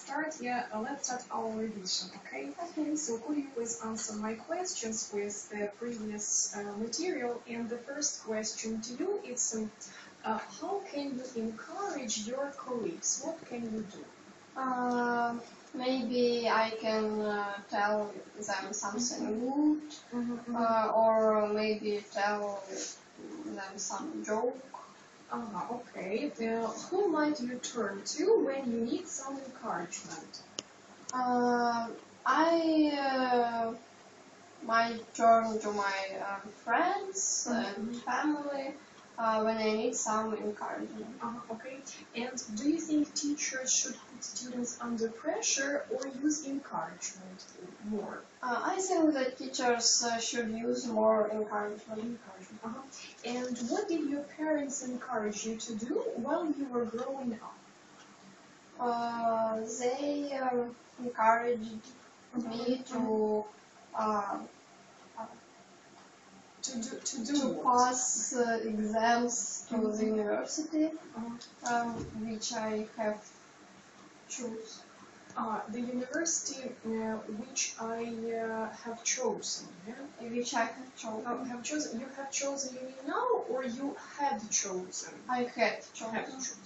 start? Yeah, let's start our revision, okay? Okay. So could you please answer my questions with the previous material? And the first question to you is, how can you encourage your colleagues? What can you do? Maybe I can tell them something good, or maybe tell them some joke. Okay. Who might you turn to when you need some encouragement? I might turn to my friends and family when I need some encouragement. Okay. And do you think teachers should put students under pressure or use encouragement more? I think that teachers should use more encouragement. And what did your parents encourage you to do while you were growing up? They encouraged me to pass exams to the university, which I have chosen. The university which I have chosen, yeah? Which I have chosen. You have chosen, you mean now, or you had chosen? I had chosen.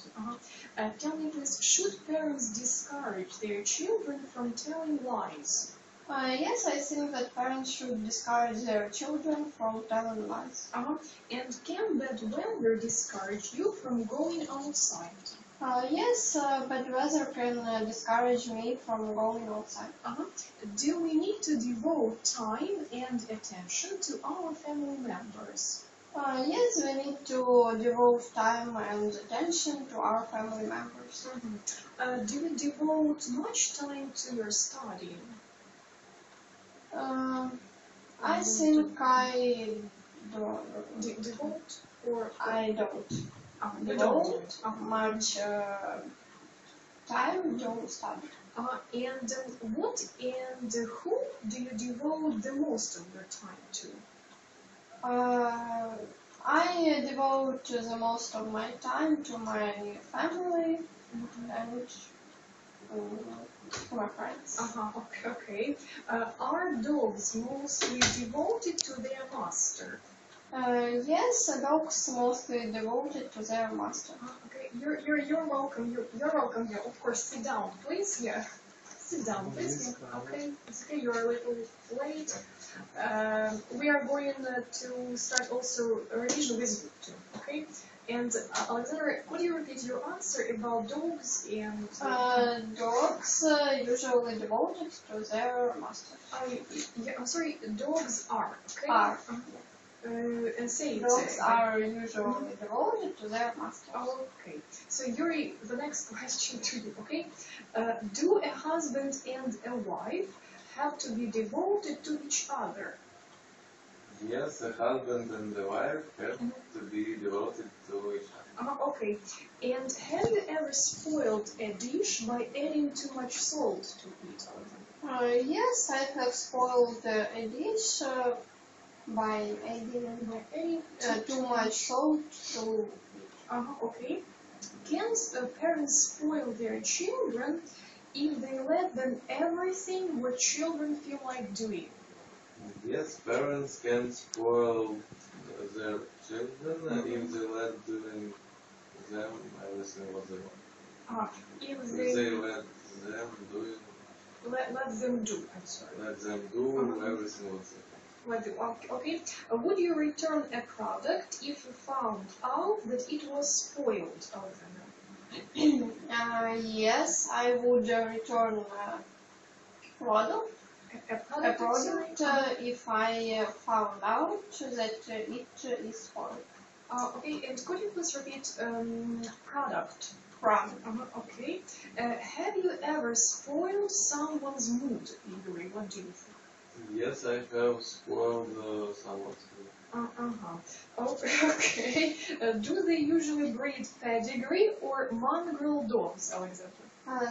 Tell me please, should parents discourage their children from telling lies? Yes, I think that parents should discourage their children from telling lies. And can bad weather discourage you from going outside? Yes, bad weather can discourage me from going outside. Do we need to devote time and attention to our family members? Yes, we need to devote time and attention to our family members. Do you devote much time to your studying? I think I don't. Devote? Or I don't. You don't much time to study. And what and who do you devote the most of your time to? I devote the most of my time to my family and to my friends. Okay. Are dogs mostly devoted to their master? Yes, dogs mostly devoted to their master. Okay, you're welcome. You're welcome here. Of course, sit down, please. Yeah, sit down, please. Yeah. Okay, it's okay. You're a little late. We are going to start also a revision with you too. Okay. And Alexandra, could you repeat your answer about dogs and? Dogs usually devoted to their master. Yeah, I'm sorry. Dogs are. Okay. Are. And say dogs are usually devoted to their master. Okay. So Yuri, the next question to you. Okay. Do a husband and a wife have to be devoted to each other? Yes, a husband and a wife have to be devoted to each other. Okay. And have you ever spoiled a dish by adding too much salt to it? Yes, I have spoiled a dish by adding too much salt to it. Okay. Can parents spoil their children if they let them everything what children feel like doing? Yes, parents can spoil their children if they let doing them everything what they want. If they let them doing. Let them do. I'm sorry. Let them do everything what they want. Okay. Would you return a product if you found out that it was spoiled? Yes, I would return a product if I found out that it is spoiled. Okay, and could you please repeat product? Okay. Have you ever spoiled someone's mood, Igor? What do you think? Yes, I have spoiled someone's mood. Okay. Do they usually breed pedigree or mongrel dogs, Alexander?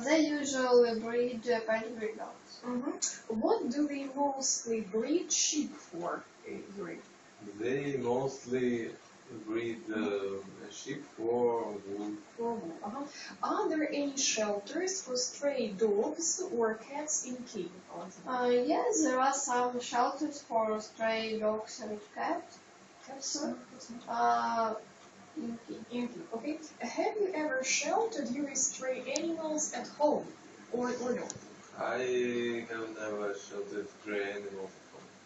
They usually breed pedigree dogs. What do they mostly breed sheep for, Yuri? They mostly breed sheep for wool. For wool. Are there any shelters for stray dogs or cats in Kyiv? Yes, there are some shelters for stray dogs and cats. In Kyiv. Okay. Have you ever sheltered your stray animals at home or no? I have never sheltered stray animals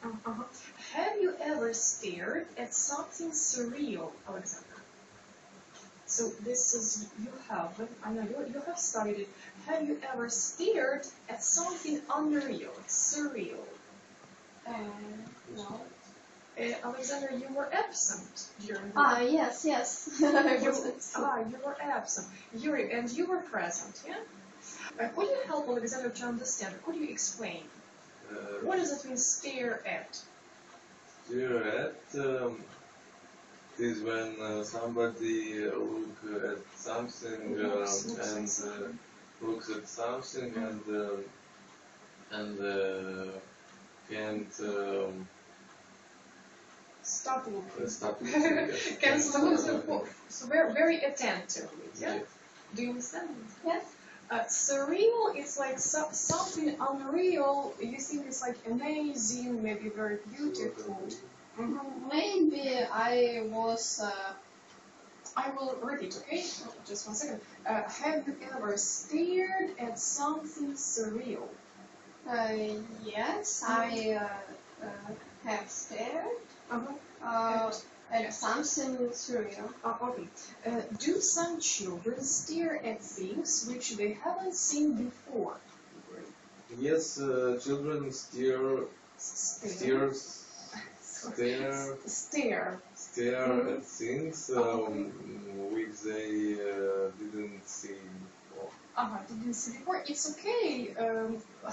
at home. Have you ever stared at something surreal, Alexander? So this is, you have, I know you have studied it. Have you ever stared at something unreal, surreal? No. Alexander, you were absent during Yes. you were absent. Yuri, and you were present, yeah? Could you help Alexander to understand? Could you explain? What does it mean, stare at? Stare at is when somebody look at something looks at something and can't Stop looking. stop looking. Can so very attentively, yeah? Yes. Do you understand? Yes. Surreal is like something unreal. You think it's like amazing, maybe very beautiful. Maybe I was. I will repeat, okay? Just 1 second. Have you ever stared at something surreal? Yes, I have stared at something surreal. Okay. Do some children stare at things which they haven't seen before? Yes, children stare at things which they didn't see before. Didn't see before. It's okay.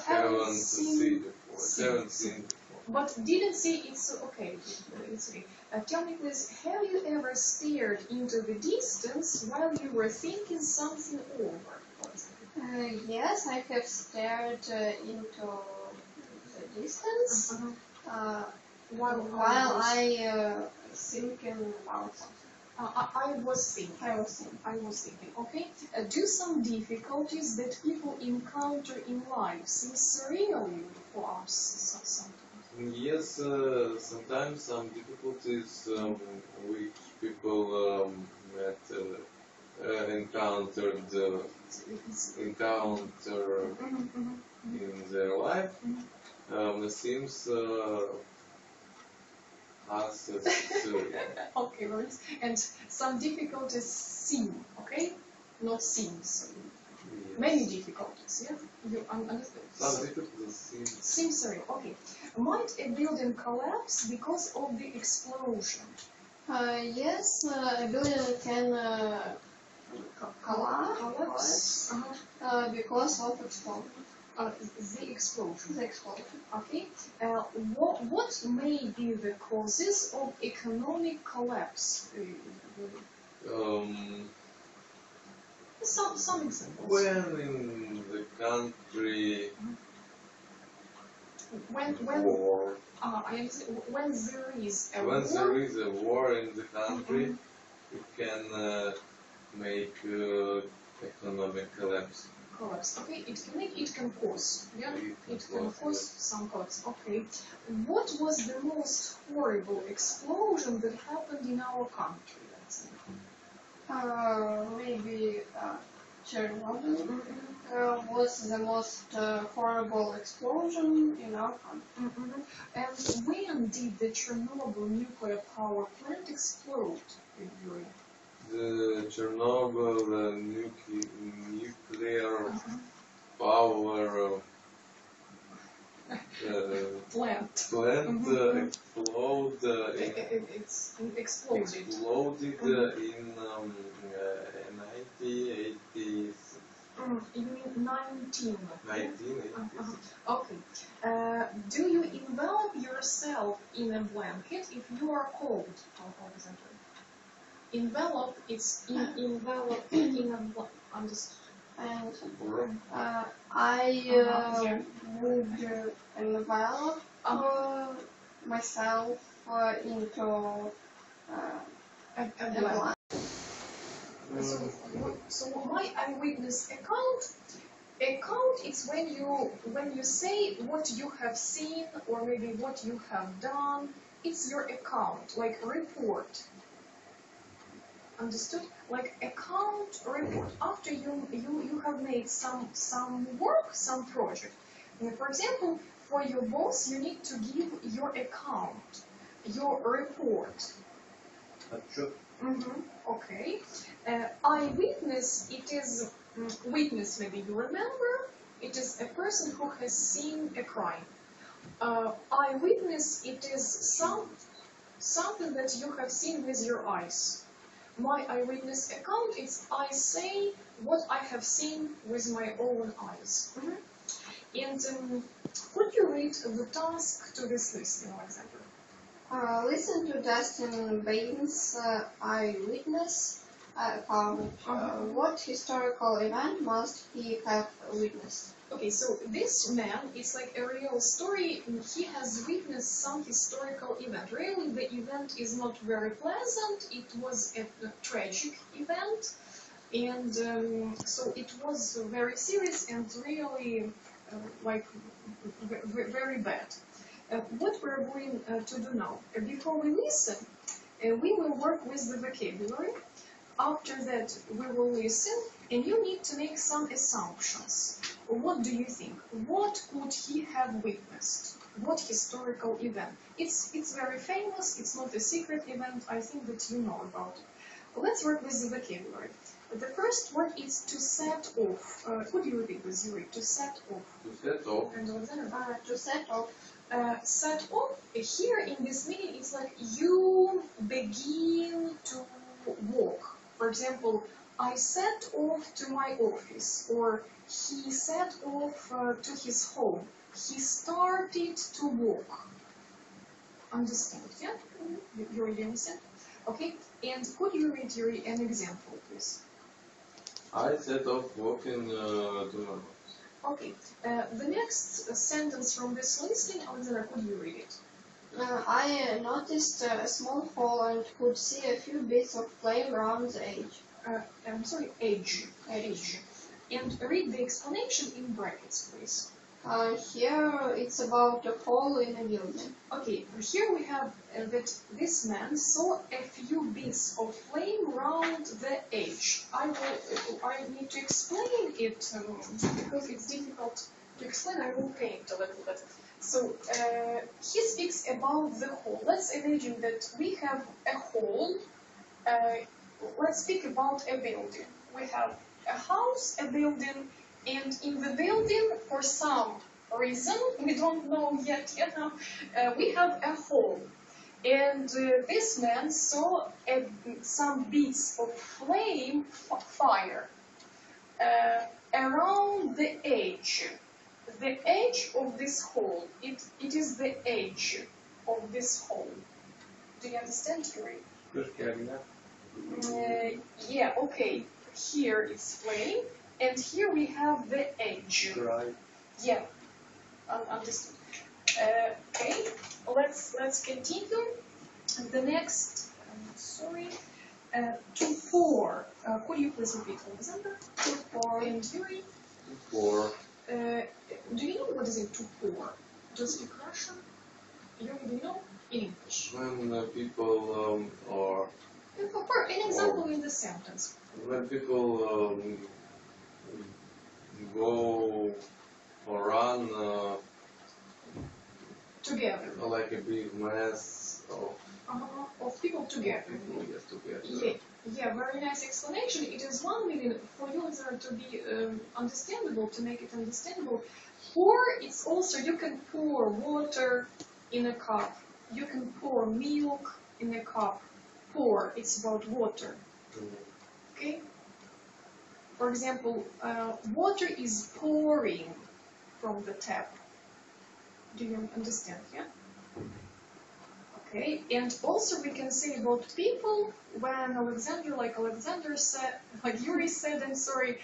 Haven't seen before. But didn't see, it's okay. It's okay. Tell me please, have you ever stared into the distance while you were thinking something over? Yes, I have stared into the distance while I thinking about something. I was thinking. Okay. Do some difficulties that people encounter in life seem surreal for us sometimes? Yes, sometimes some difficulties which people encounter in their life seems us surreal. Okay, right. And some difficulties seem, okay? Not seems. Yes. Many difficulties, yeah? You understand? Some difficulties seem surreal, okay. Might a building collapse because of the explosion? Yes, a building can collapse because of explosion. The explosion. The explosion. Okay. What may be the causes of economic collapse? Some examples. When in the country war. When there is a when war. there is a war in the country, it can make economic collapse. Okay, it can cause, yeah? It can cause some collapse. Okay. What was the most horrible explosion that happened in our country? Maybe Chernobyl was the most horrible explosion in our country. And when did the Chernobyl nuclear power plant explode? The Chernobyl nuclear power plant exploded in 1980. You mean 19? 1980. Okay. Do you envelop yourself in a blanket if you are cold? Envelop, it's envelop in a blanket. I would envelop myself into A blank. So my eyewitness account is when you say what you have seen or maybe what you have done. It's your account, like report. Understood? Like account report. After you have made some work, some project. For example, for your boss, you need to give your account, your report. Sure. Okay. Eyewitness, it is witness. Maybe you remember. It is a person who has seen a crime. Eyewitness, it is something that you have seen with your eyes. My eyewitness account is I say what I have seen with my own eyes. And could you read the task to this listening, Alexander? Listen to Dustin Bain's eyewitness account. What historical event must he have witnessed? Okay, so this man, it's like a real story. He has witnessed some historical event. Really, the event is not very pleasant. It was a tragic event. And so it was very serious and really very bad. What we're going to do now, before we listen, we will work with the vocabulary. After that, we will listen, and you need to make some assumptions. What do you think? What could he have witnessed? What historical event? It's very famous. It's not a secret event. I think that you know about it. Let's work with the vocabulary. The first word is to set off. Could you repeat this, Yuri? To set off. To set off. And Alexander? To set off. Set off, here in this meaning, it's like you begin to walk. For example, I set off to my office, or he set off to his home. He started to walk. Understand, yeah? You already understand? Okay, and could you read Yuri an example, please? I set off walking to my house. Okay, the next sentence from this listening, Alexander, could you read it? I noticed a small hole and could see a few bits of flame around the edge. I'm sorry, edge. And read the explanation in brackets, please. Here it's about a hole in a building. Okay, here we have that this man saw a few bits of flame round the edge. I need to explain it because it's difficult to explain. I will paint a little bit. So he speaks about the hole. Let's imagine that we have a hole. Let's speak about a building. We have a house, a building, and in the building, for some reason, we don't know yet, we have a hole. And this man saw some bits of flame, fire, around the edge. The edge of this hole, it is the edge of this hole. Do you understand, Yuri? Yeah, okay. Here is flame, and here we have the edge. Right. Yeah, understood. Okay, let's continue. The next, to pour. Could you please repeat, Alexander? To pour. And Yuri? To pour. Do you know what is it, to pour? Do you speak Russian? Yuri, do you know? In English. When people are... For an example in the sentence. When people go or run Together. like a big mass Of people together. people get together. Yeah, very nice explanation. It is one meaning for you to be understandable, to make it understandable. Pour, it's also, you can pour water in a cup. You can pour milk in a cup. Pour, it's about water. Okay? For example, water is pouring from the tap. Do you understand, yeah? Okay, and also we can say about people when Alexander said, like Yuri said, I'm sorry,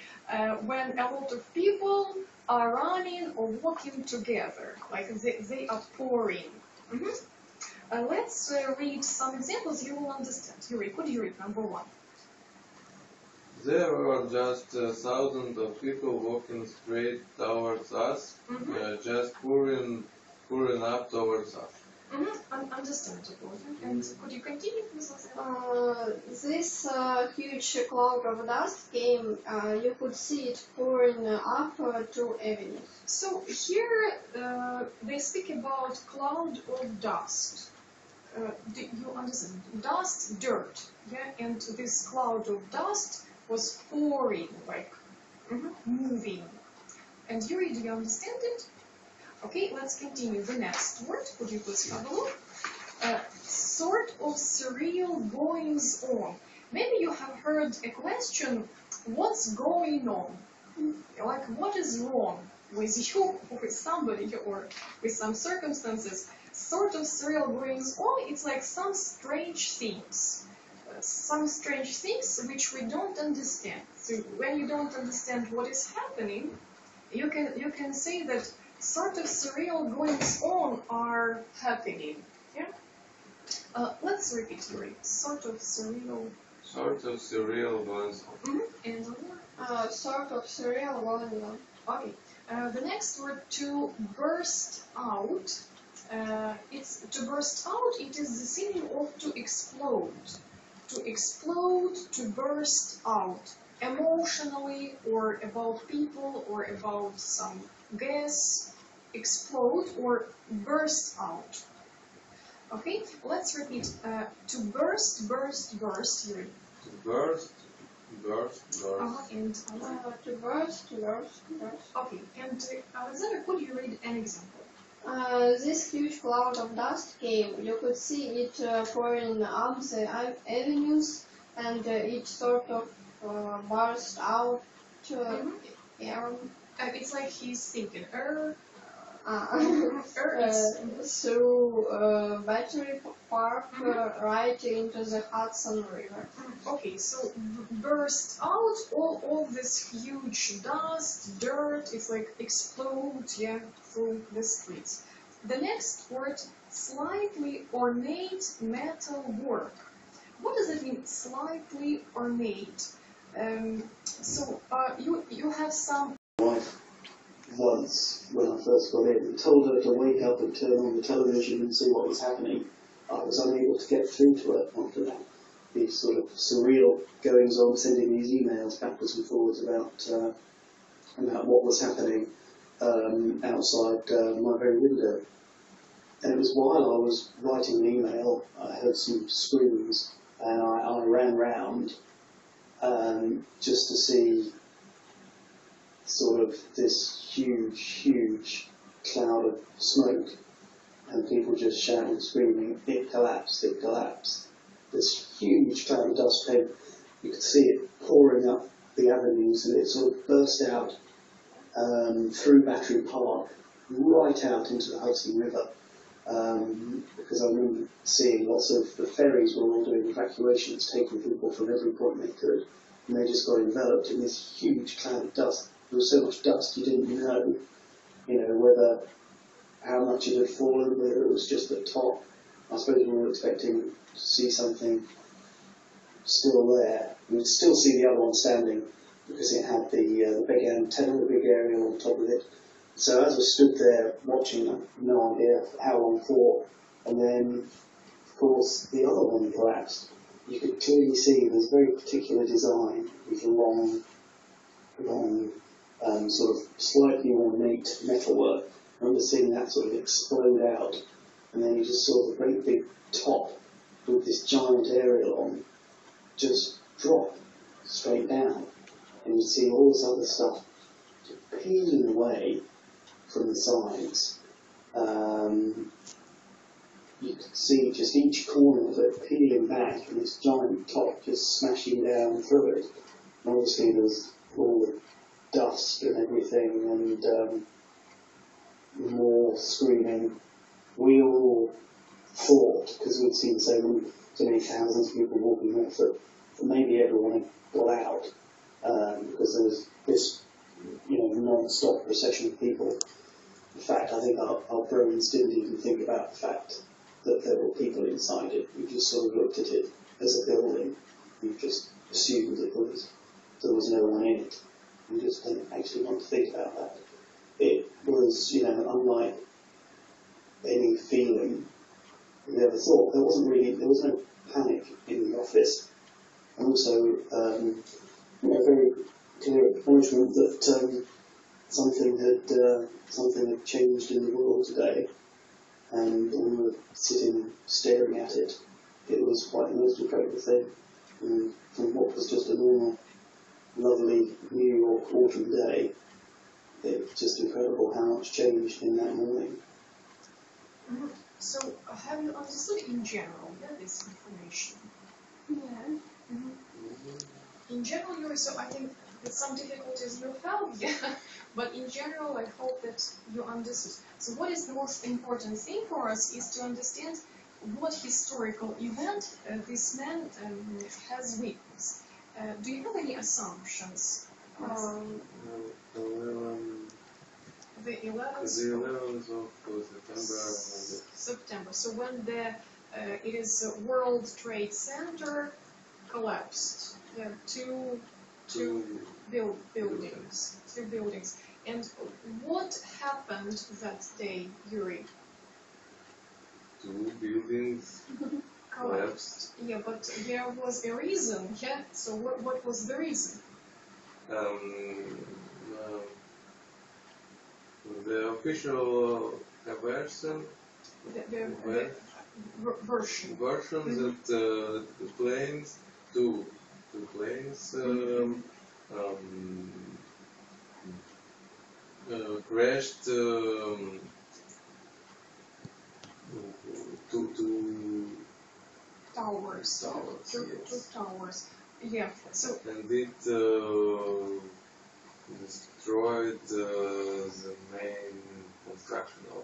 when a lot of people are running or walking together, like they are pouring. Let's read some examples you will understand. Yuri, could you read number 1? There were just thousands of people walking straight towards us, just pouring up towards us. Understandable. And could you continue, please? This huge cloud of dust came, you could see it pouring up two avenues. So here they speak about cloud of dust. Do you understand? Dust, dirt, yeah, and this cloud of dust was pouring, like moving. And Yuri, do you understand it? Okay, let's continue. The next word, could you please have a look? Sort of surreal goings on. Maybe you have heard a question, what's going on? Like, what is wrong with you, or with somebody, or with some circumstances? Sort of surreal goings on, it's like some strange things. Some strange things which we don't understand. So when you don't understand what is happening, you can say that sort of surreal goings on are happening. Yeah. Let's repeat, Yuri. Sort of surreal. Sort of surreal goings on. And Sort of surreal going on. okay. The next word, to burst out. It's to burst out. It is the synonym of to explode. To explode, to burst out, emotionally, or about people, or about some gas, explode or burst out. Okay, let's repeat. To burst, burst, burst. Yuri. To burst, burst, burst. And To burst, burst, burst. okay, and Alexander, could you read an example? This huge cloud of dust came. You could see it pouring up the avenues, and it sort of burst out air. It's like he's thinking, through Battery Park right into the Hudson River. Okay, so burst out all of this huge dust, dirt, it's like explode, yeah, through the streets. The next word, slightly ornate metal work. What does it mean, slightly ornate? So you have some. Wife once, when I first got in, told her to wake up and turn on the television and see what was happening. I was unable to get through to her after that. These sort of surreal goings on, sending these emails backwards and forwards about what was happening outside my very window. And it was while I was writing an email, I heard some screams, and I ran round just to see sort of this huge cloud of smoke, and people just shouting, screaming, it collapsed, it collapsed. This huge cloud of dust came, you could see it pouring up the avenues, and it sort of burst out through Battery Park, right out into the Hudson River, because I remember seeing lots of the ferries were all doing evacuations, taking people from every point they could, and they just got enveloped in this huge cloud of dust. There was so much dust you didn't know, whether how much it had fallen, whether it was just the top. I suppose we were expecting to see something still there. You'd still see the other one standing because it had the big antenna, the big aerial on top of it. So as I stood there watching, I had no idea how long for, and then, of course, the other one collapsed. You could clearly see there's a very particular design with long, sort of slightly ornate metalwork. I remember seeing that sort of explode out, and then you just saw the great big top with this giant aerial on just drop straight down, and you see all this other stuff peeling away from the sides. You could see just each corner of it peeling back, and this giant top just smashing down through it. And obviously there's all the dust and everything, and more screaming. We all thought, because we'd seen so many thousands of people walking there, that maybe everyone had got out, because there was this, non-stop procession of people. In fact, I think our brains didn't even think about the fact that there were people inside it. You just sort of looked at it as a building. You just assumed there was no one in it. You just didn't actually want to think about that. It was, unlike any feeling we ever thought. There was no panic in the office. And also, very clear acknowledgement that something had changed in the world today. And when we were sitting staring at it, it was quite the most incredible thing. And from what was just a normal, lovely New York autumn day, it's just incredible how much changed in that morning. Mm-hmm. So, have you understood in general this information? Yeah. Mm-hmm. In general, so I think that some difficulties you have, yeah, but in general, I hope that you understood. So what is the most important thing for us is to understand what historical event this man has witnessed. Do you have any assumptions? The 11th of September. So when it is World Trade Center collapsed. There are two buildings. Two buildings. And what happened that day, Yuri? Two buildings collapsed. Yeah, but there was a reason, yeah? So what was the reason? The official version The version. that the planes, two planes crashed to Towers. Two yes. towers. Yeah. So And it destroyed the main construction of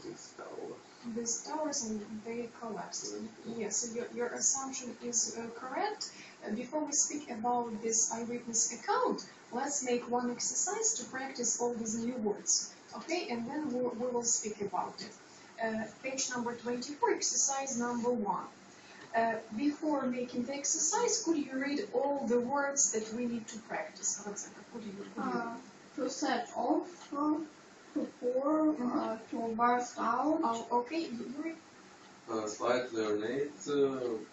these towers. these towers and they collapsed. Yes. So your assumption is correct. Before we speak about this eyewitness account, let's make one exercise to practice all these new words. Okay, and then we will speak about it. Page number 24, exercise number 1. Before making the exercise, could you read all the words that we need to practice? Alexander, could you To set off, to pour, to burst out. Oh, okay, Yuri. Slightly ornate,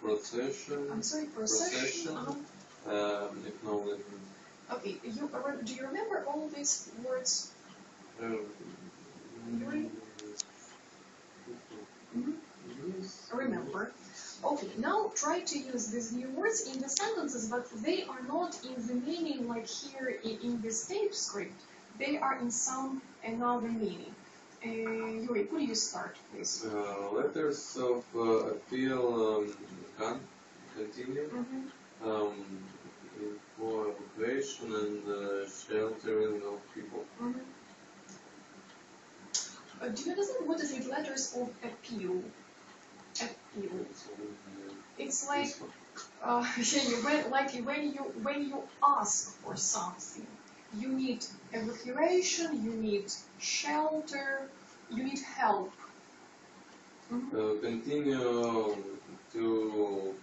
procession. I'm sorry, procession. Acknowledgement. Okay, do you remember all these words? Yuri? Remember. Okay, now try to use these new words in the sentences, but they are not in the meaning like here in this tape script. They are in some another meaning. Yuri, could you start, please? Letters of appeal continue for evacuation and sheltering of people. Do you understand what is it? Letters of appeal. Appeal. It's like when you ask for something, you need evacuation, you need shelter, you need help. Continue to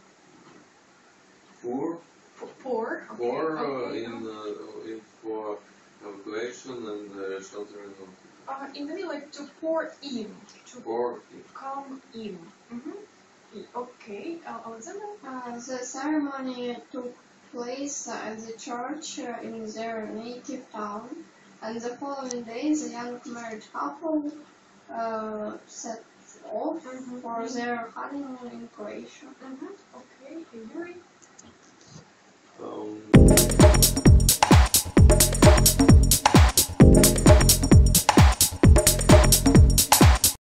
pour in for evacuation and sheltering of people. In the middle, like to pour in, to Pour in. come in. Okay, Alexander? The ceremony took place at the church in their native town, and the following day the young married couple set off for their honeymoon in Croatia. Okay, Yuri?